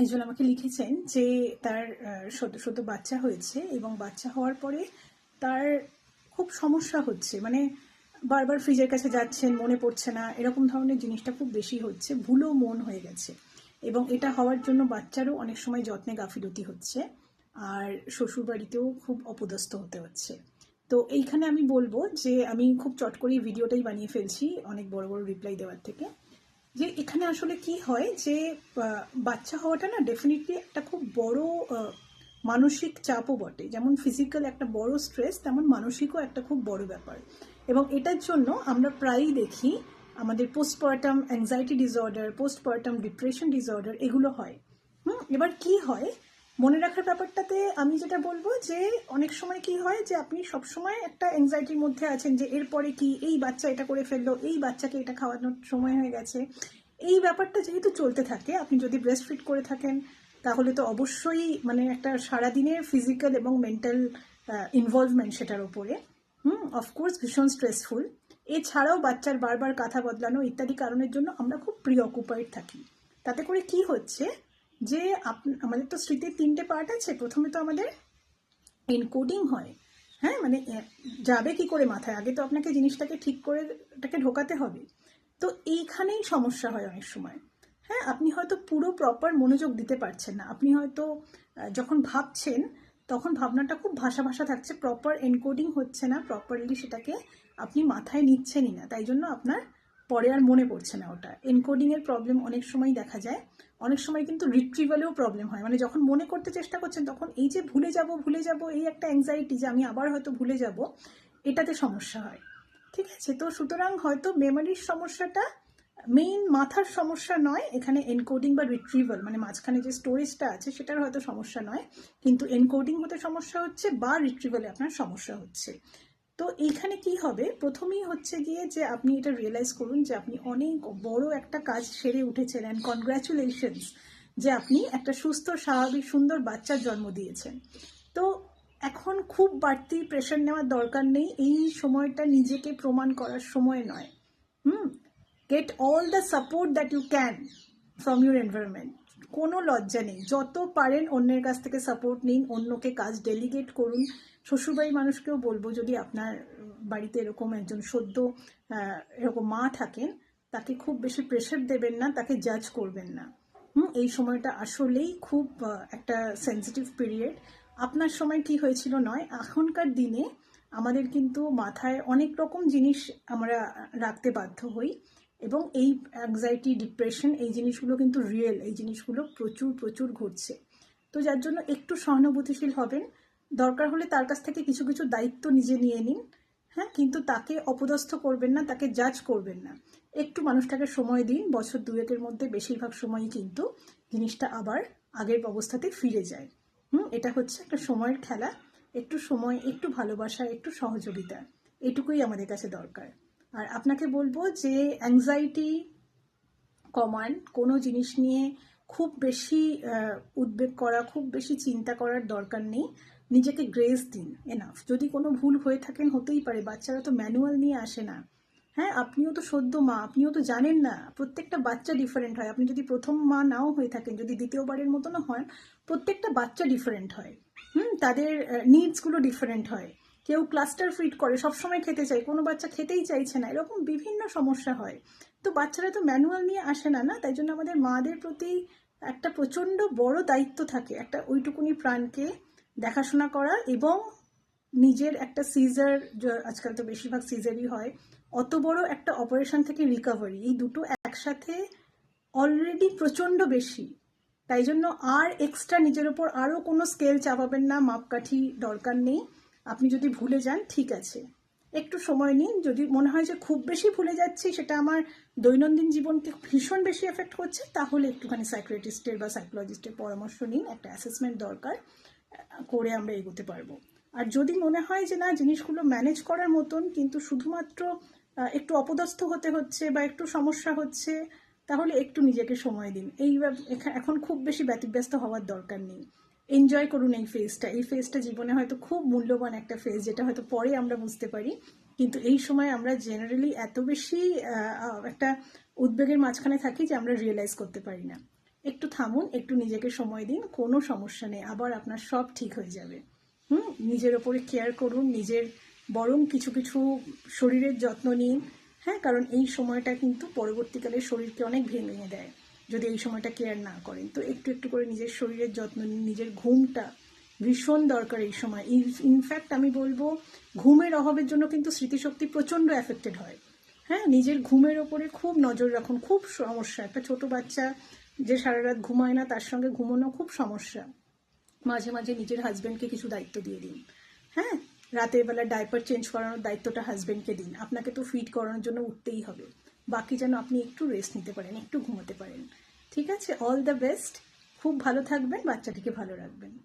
একজন আমাকে লিখেছেন যে তার সদ্য সদ্য বাচ্চা হয়েছে এবং বাচ্চা হওয়ার পরে তার খুব সমস্যা হচ্ছে, মানে বারবার ফ্রিজের কাছে যাচ্ছেন, মনে পড়ছে না, এরকম ধরনের জিনিসটা খুব বেশি হচ্ছে, ভুলো মন হয়ে গেছে এবং এটা হওয়ার জন্য বাচ্চারও অনেক সময় যত্নে গাফিলতি হচ্ছে আর শ্বশুরবাড়িতেও খুব অপদস্থ হতে হচ্ছে। তো এইখানে আমি বলবো যে আমি খুব চট করে ভিডিওটাই বানিয়ে ফেলছি অনেক বড় বড় রিপ্লাই দেওয়ার থেকে, যে এখানে আসলে কি হয় যে বাচ্চা হওয়াটা না ডেফিনেটলি একটা খুব বড় মানসিক চাপও বটে। যেমন ফিজিক্যাল একটা বড় স্ট্রেস, তেমন মানসিকও একটা খুব বড় ব্যাপার। এবং এটার জন্য আমরা প্রায়ই দেখি আমাদের postpartum anxiety disorder, postpartum depression disorder এগুলো হয়। এবার কি হয় মনে রাখার ব্যাপারটাতে আমি যেটা বলবো যে অনেক সময় কি হয় যে আপনি সবসময় একটা অ্যাংজাইটির মধ্যে আছেন যে এরপরে কি, এই বাচ্চা এটা করে ফেললো, এই বাচ্চাকে এটা খাওয়ানোর সময় হয়ে গেছে। এই ব্যাপারটা যেহেতু চলতে থাকে, আপনি যদি ব্রেস্ট ফিড করে থাকেন তাহলে তো অবশ্যই মানে একটা সারাদিনের ফিজিক্যাল এবং মেন্টাল ইনভলভমেন্ট সেটার উপরে অফকোর্স ভীষণ স্ট্রেসফুল। এছাড়াও বাচ্চার বারবার কথা বদলানো ইত্যাদি কারণের জন্য আমরা খুব প্রিঅকুপাইড থাকি। তাতে করে কি হচ্ছে যে আমাদের তো স্মৃতির 3টে পার্ট আছে। প্রথমে তো আমাদের এনকোডিং হয়, হ্যাঁ, মানে যাবে কি করে মাথায়, আগে তো আপনাকে জিনিসটাকে ঠিক করে এটাকে ঢোকাতে হবে। তো এইখানেই সমস্যা হয় অনেক সময়। হ্যাঁ, আপনি হয়তো পুরো প্রপার মনোযোগ দিতে পারছেন না, আপনি হয়তো যখন ভাবছেন তখন ভাবনাটা খুব ভাষা ভাষা থাকছে, প্রপার এনকোডিং হচ্ছে না, প্রপারলি সেটাকে আপনি মাথায় নিচ্ছেনই না, তাই জন্য আপনার পরে আর মনে পড়ছে না ওটা। এনকোডিংয়ের প্রবলেম অনেক সময় দেখা যায়, অনেক সময় কিন্তু রিট্রিভালেও প্রবলেম হয়, মানে যখন মনে করতে চেষ্টা করছেন তখন এই যে ভুলে যাব এই একটা অ্যাংজাইটি যে আমি আবার হয়তো ভুলে যাব, এটাতে সমস্যা হয়। ঠিক আছে, তো সুতরাং হয়তো মেমোরির সমস্যাটা মেইন মাথার সমস্যা নয়, এখানে এনকোডিং বা রিট্রিভাল মানে মাঝখানে যে স্টোরেজটা আছে সেটার হয়তো সমস্যা নয়, কিন্তু এনকোডিং হতে সমস্যা হচ্ছে বা রিট্রিভালে আপনার সমস্যা হচ্ছে। তো এইখানে কি হবে, প্রথমেই হচ্ছে গিয়ে যে আপনি এটা রিয়েলাইজ করুন যে আপনি অনেক বড় একটা কাজ সেরে উঠেছেন, অ্যান্ড কনগ্র্যাচুলেশনস যে আপনি একটা সুস্থ স্বাভাবিক সুন্দর বাচ্চার জন্ম দিয়েছেন। তো এখন খুব বাড়তি প্রেশার নেওয়ার দরকার নেই, এই সময়টা নিজেকে প্রমাণ করার সময় নয়। Get all the support that you can from your environment. কোনো লজ্জা নেই, যত পারেন অন্যের কাছ থেকে সাপোর্ট নিন, অন্যকে কাজ ডেলিগেট করুন। শ্বশুরবাড়ির মানুষকেও বলবো, যদি আপনার বাড়িতে এরকম একজন সদ্য এরকম মা থাকেন, তাকে খুব বেশি প্রেশার দেবেন না, তাকে জাজ করবেন না। এই সময়টা আসলেই খুব একটা সেন্সিটিভ পিরিয়ড। আপনার সময় কি হয়েছিল নয়, এখনকার দিনে আমাদের কিন্তু মাথায় অনেক রকম জিনিস আমরা রাখতে বাধ্য হই, এবং এই অ্যাংজাইটি ডিপ্রেশন এই জিনিসগুলো কিন্তু রিয়েল, এই জিনিসগুলো প্রচুর প্রচুর ঘটছে। তো যার জন্য একটু সহানুভূতিশীল হবেন, দরকার হলে তার কাছ থেকে কিছু কিছু দায়িত্ব নিজে নিয়ে নিন। হ্যাঁ, কিন্তু তাকে অপদস্থ করবেন না, তাকে জাজ করবেন না, একটু মানুষটাকে সময় দিন। বছর দুয়েকের মধ্যে বেশিরভাগ সময়ই কিন্তু জিনিসটা আবার আগের অবস্থাতে ফিরে যায়। এটা হচ্ছে একটা সময়ের খেলা, একটু সময়, একটু ভালোবাসা, একটু সহযোগিতা, এটুকুই আমাদের কাছে দরকার। আর আপনাকে বলবো যে অ্যাংজাইটি কমান, কোনো জিনিস নিয়ে খুব বেশি উদ্বেগ করা, খুব বেশি চিন্তা করার দরকার নেই, নিজেকে গ্রেস দিন, এনাফ। যদি কোনো ভুল হয়ে থাকেন, হতেই পারে, বাচ্চারা তো ম্যানুয়াল নিয়ে আসে না। হ্যাঁ, আপনিও তো সদ্য মা, আপনিও তো জানেন না, প্রত্যেকটা বাচ্চা ডিফারেন্ট হয়। আপনি যদি প্রথম মা নাও হয়ে থাকেন, যদি দ্বিতীয়বারের মতনও হয়, প্রত্যেকটা বাচ্চা ডিফারেন্ট হয়। তাদের নিডসগুলো ডিফারেন্ট হয়। কেউ ক্লাস্টার ফিড করে, সবসময় খেতে চায়, কোনো বাচ্চা খেতেই চাইছে না, এরকম বিভিন্ন সমস্যা হয়। তো বাচ্চারা তো ম্যানুয়াল নিয়ে আসে না, তাই জন্য আমাদের মাদের প্রতি একটা প্রচণ্ড বড় দায়িত্ব থাকে, একটা ওইটুকুনি প্রাণকে দেখাশোনা করা, এবং নিজের একটা সিজার, আজকাল তো বেশিরভাগ সিজারই হয়, অত বড় একটা অপারেশন থেকে রিকভারি, এই দুটো একসাথে অলরেডি প্রচণ্ড বেশি। তাই জন্য আর এক্সট্রা নিজের ওপর আরও কোনো স্কেল চাপাবেন না, মাপকাঠি দরকার নেই। আপনি যদি ভুলে যান ঠিক আছে, একটু সময় নিন। যদি মনে হয় যে খুব বেশি ভুলে যাচ্ছি, সেটা আমার দৈনন্দিন জীবনকে ভীষণ বেশি এফেক্ট করছে, তাহলে একটুখানি সাইকিয়াট্রিস্টের বা সাইকোলজিস্টের পরামর্শ নিন, একটা অ্যাসেসমেন্ট দরকার, করে আমরা এগোতে পারবো। আর যদি মনে হয় যে না, জিনিসগুলো ম্যানেজ করার মতন, কিন্তু শুধুমাত্র একটু অপদস্থ হতে হচ্ছে বা একটু সমস্যা হচ্ছে, তাহলে একটু নিজেকে সময় দিন। এখন খুব বেশি ব্যতিব্যস্ত হওয়ার দরকার নেই, এনজয় করুন এই ফেজটা। এই ফেজটা জীবনে হয়তো খুব মূল্যবান একটা ফেজ, যেটা হয়তো পরে আমরা বুঝতে পারি, কিন্তু এই সময় আমরা জেনারেলি এত বেশি একটা উদ্বেগের মাঝখানে থাকি যে আমরা রিয়েলাইজ করতে পারি না। একটু থামুন, একটু নিজেকে সময় দিন, কোনো সমস্যা নেই, আবার আপনার সব ঠিক হয়ে যাবে। নিজের ওপরে কেয়ার করুন, নিজের বরং কিছু কিছু শরীরের যত্ন নিন। হ্যাঁ, কারণ এই সময়টা কিন্তু পরবর্তীকালে শরীরকে অনেক ভেঙে দেয় যদি এই সময়টা কেয়ার না করেন। তো একটু একটু করে নিজের শরীরের যত্ন নিন। নিজের ঘুমটা ভীষণ দরকার এই সময়। ইনফ্যাক্ট আমি বলবো ঘুমের অভাবের জন্য কিন্তু স্মৃতিশক্তি প্রচণ্ড অ্যাফেক্টেড হয়। হ্যাঁ, নিজের ঘুমের ওপরে খুব নজর রাখুন, খুব সমস্যা। একটা ছোট বাচ্চা যে সারা রাত ঘুমায় না, তার সঙ্গে ঘুমানো খুব সমস্যা। মাঝে মাঝে নিজের হাজব্যান্ডকে কিছু দায়িত্ব দিয়ে দিন। হ্যাঁ, রাতের বেলা ডাইপার চেঞ্জ করানোর দায়িত্বটা হাজব্যান্ডকে দিন। আপনাকে তো ফিড করানোর জন্য উঠতেই হবে, বাকি যেন আপনি একটু রেস্ট নিতে পারেন, একটু ঘুমাতে পারেন। ঠিক আছে, অল দ্য বেস্ট। খুব ভালো থাকবেন, বাচ্চাটিকে ভালো রাখবেন।